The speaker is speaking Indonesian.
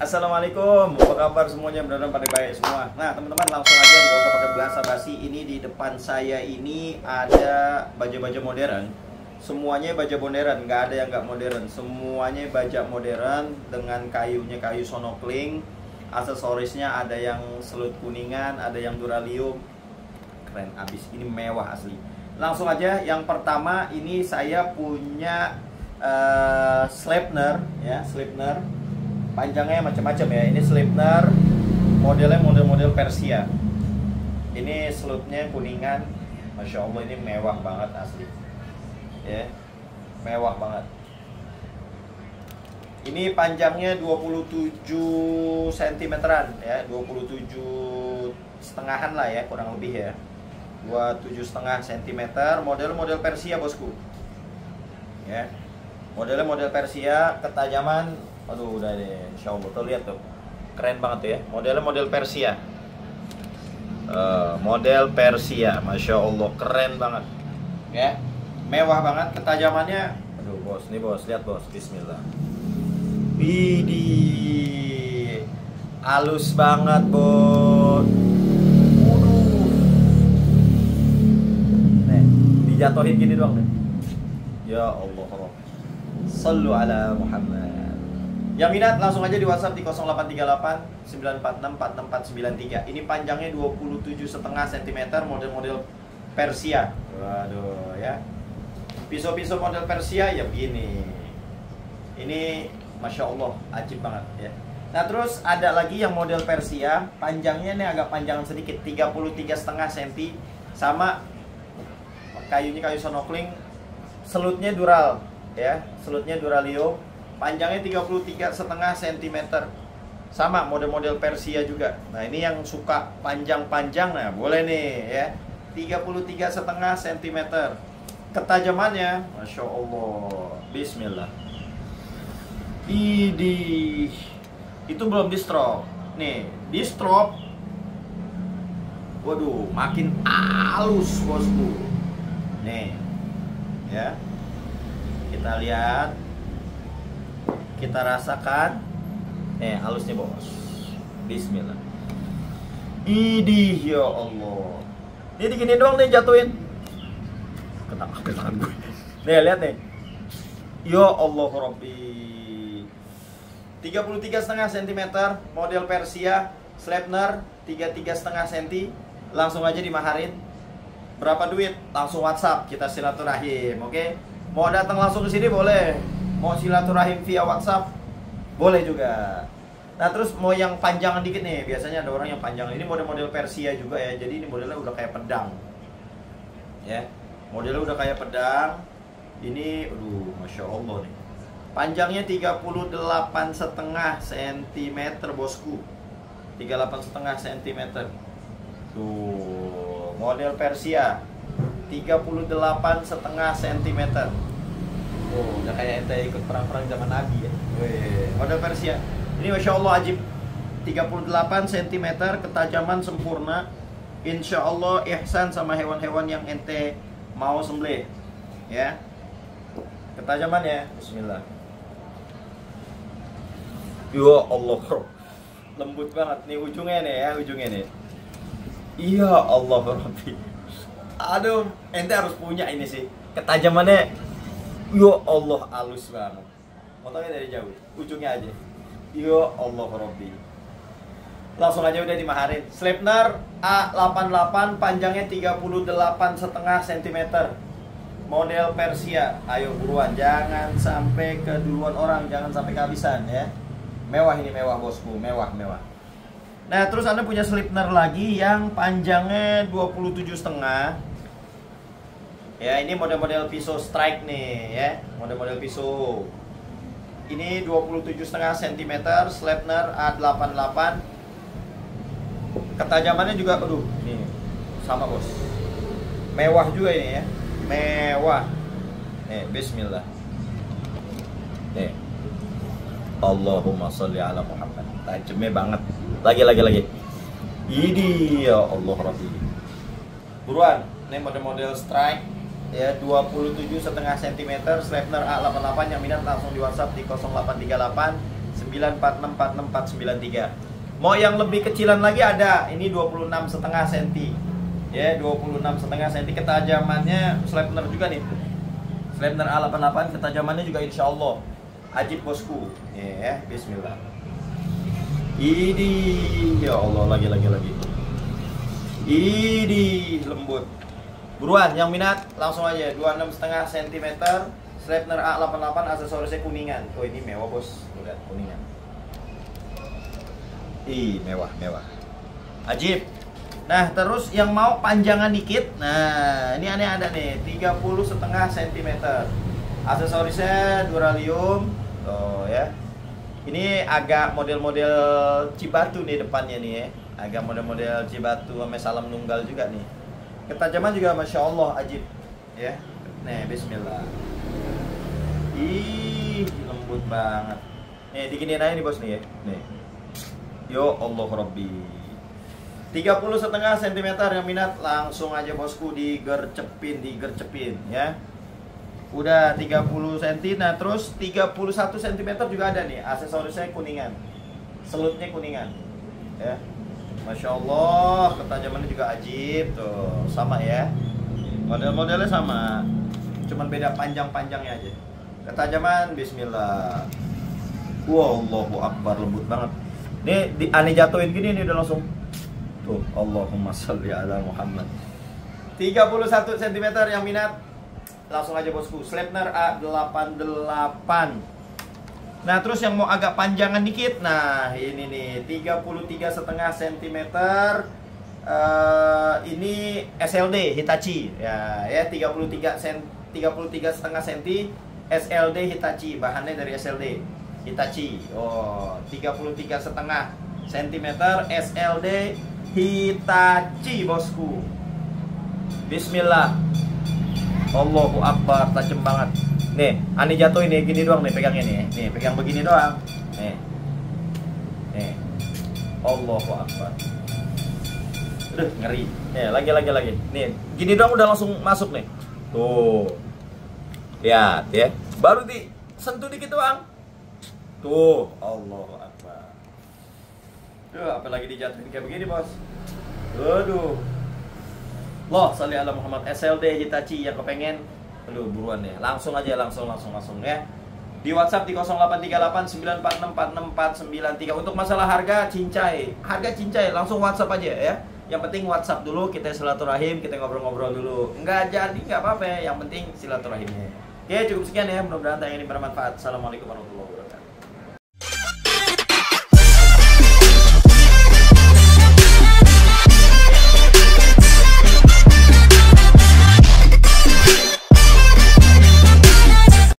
Assalamualaikum, apa kabar semuanya? Mudah-mudahan pada baik semua. Nah teman-teman, langsung aja, nggak usah pakai basa-basi. Ini di depan saya ini ada baja-baja modern. Semuanya baja modern, nggak ada yang nggak modern. Semuanya baja modern dengan kayunya kayu sonokling. Aksesorisnya ada yang selut kuningan, ada yang duralium. Keren abis, ini mewah asli. Langsung aja, yang pertama ini saya punya Sleipner ya, Sleipner. Panjangnya macam-macam ya. Ini Sleipner, modelnya model-model Persia. Ini selutnya kuningan. Masya Allah, ini mewah banget asli ya, mewah banget. Ini panjangnya 27 cm-an ya, 27 setengahan lah ya, kurang lebih ya, 27,5 cm. Model Persia bosku ya, modelnya model Persia. Ketajaman, aduh udah deh, insya Allah tuh, lihat tuh, keren banget tuh ya. Modelnya model Persia, model Persia, masya Allah, keren banget ya, mewah banget. Ketajamannya, aduh bos, nih bos, lihat bos, Bismillah. Widih, halus banget bos. Nih, dijatuhin gini doang deh. Ya Allah, sallu ala Muhammad. Yang minat langsung aja di WhatsApp di 0838 946 46493. Ini panjangnya 27,5 cm, model-model Persia. Waduh ya. Pisau-pisau model Persia ya begini. Ini masya Allah, ajib banget ya. Nah terus ada lagi yang model Persia, panjangnya ini agak panjangan sedikit, 33,5 cm, sama kayunya kayu sonokling, selutnya dural ya, selutnya duralium. Panjangnya 33,5 cm, sama model-model Persia juga. Nah ini yang suka panjang-panjang, nah boleh nih ya, 33,5 cm. Ketajamannya masya Allah, Bismillah. Idih, itu belum di strop. Nih di strop, waduh makin halus bosku. Nih ya, kita lihat, kita rasakan, halusnya bos. Bismillah. Idih ya Allah. Ini gini doang nih jatuhin. Kena tangan gue. Nih lihat nih. Ya Allah Rabbi. 33,5 cm, model Persia, Sleipner, 33,5 cm. Langsung aja dimaharin. Berapa duit? Langsung WhatsApp, kita silaturahim, oke? Mau datang langsung ke sini boleh. Mau silaturahim via WhatsApp boleh juga. Nah terus mau yang panjangan dikit nih, biasanya ada orang yang panjang. Ini model-model Persia juga ya, jadi ini modelnya udah kayak pedang ya, modelnya udah kayak pedang. Ini aduh masya Allah nih, panjangnya 38,5 cm bosku, 38,5 cm tuh, model Persia 38,5 cm. Oh, udah kayak ente ikut perang-perang zaman Nabi ya. Wih, model Persia. Ini masya Allah ajib. 38 cm, ketajaman sempurna. Insya Allah ihsan sama hewan-hewan yang ente mau sembelih. Ya. Ketajaman ya. Bismillah. Ya Allah, lembut banget nih ujungnya nih ya, ujungnya nih. Iya Allah Rabbi. Aduh, ente harus punya ini sih. Ketajamannya, ya Allah, halus banget. Potongnya dari jauh, ujungnya aja. Ya Allah Rabbi. Langsung aja udah dimaharin. Sleipner A88, panjangnya 38,5 cm, model Persia. Ayo buruan, jangan sampai keduluan orang, jangan sampai kehabisan ya. Mewah ini, mewah bosku, mewah. Nah terus Anda punya Sleipner lagi yang panjangnya 27,5. Ya, ini model-model pisau strike nih ya, model-model pisau. Ini 27,5 cm, Sleipner A88. Ketajamannya juga, aduh, nih sama bos. Mewah juga ini ya, mewah. Nih, Bismillah. Nih, Allahumma sholli ala Muhammad. Tajamnya banget. Lagi. Ini ya Allah Rabbi. Buruan, ini model-model strike ya, 27,5 cm, Sleipner A88. Yang minat langsung di WhatsApp di 0838 946469493. Mau yang lebih kecilan lagi ada, ini 26,5 cm. Ya, 26,5 cm ketajamannya Sleipner juga nih. Sleipner A88 ketajamannya juga insya Allah ajib bosku. Ya, bismillah. Ini ya Allah, lagi. Ini lembut. Buruan yang minat langsung aja 26,5 cm Sleipner A88 aksesorisnya kuningan. Oh, ini mewah bos. Lihat kuningan. Mewah. Ajib. Nah, terus yang mau panjangan dikit. Nah, ini aneh ada nih 30,5 cm. Aksesorisnya duralium. Oh ya. Ini agak model-model Cibatu nih depannya nih ya. Agak model-model Cibatu sama salam nunggal juga nih. Ketajaman juga Masya Allah ajib ya. Nih, bismillah. Lembut banget. Nih, diginiin aja nih bos nih ya. Nih. Yo Allah Rabbi. 30,5 cm yang minat langsung aja bosku digercepin ya. Udah 30 cm. Nah, terus 31 cm juga ada nih. Aksesorisnya kuningan. Selutnya kuningan. Ya. Masya Allah, ketajamannya juga ajib tuh, sama ya. Model-modelnya sama, cuman beda panjang-panjangnya aja. Ketajaman, bismillah. Allahu Akbar, lembut banget. Nih, aneh jatuhin gini nih udah langsung. Tuh, Allahumma sholli ala Muhammad. 31 cm yang minat, langsung aja bosku. Sleipner A88. Nah, terus yang mau agak panjangan dikit, nah ini nih 33,5 cm. Ini SLD Hitachi ya 33,5 cm SLD Hitachi, bahannya dari SLD Hitachi. Oh, 33,5 cm SLD Hitachi bosku. Bismillah. Allahu Akbar, tajam banget. Nih, ani jatuh ini gini doang nih pegangnya nih. Nih, pegang begini doang. Nih. Allahu Akbar. Aduh, ngeri. Nih, lagi. Nih, gini doang udah langsung masuk nih. Tuh. Lihat ya. Baru disentuh dikit doang. Tuh, Allahu Akbar. Duh, apalagi dijatuhin kayak begini, Bos. Aduh. Loh, sholli ala Muhammad. SLD Hitachi yang kepengen. Aduh, buruan ya. Langsung aja, langsung ya. Di WhatsApp di 0838946493. Untuk masalah harga cincai. Langsung WhatsApp aja ya. Yang penting WhatsApp dulu, kita silaturahim, kita ngobrol-ngobrol dulu. Enggak jadi enggak apa-apa ya. Yang penting silaturahimnya. Oke, cukup sekian ya. Mudah-mudahan tayang ini bermanfaat. Assalamualaikum warahmatullahi wabarakatuh.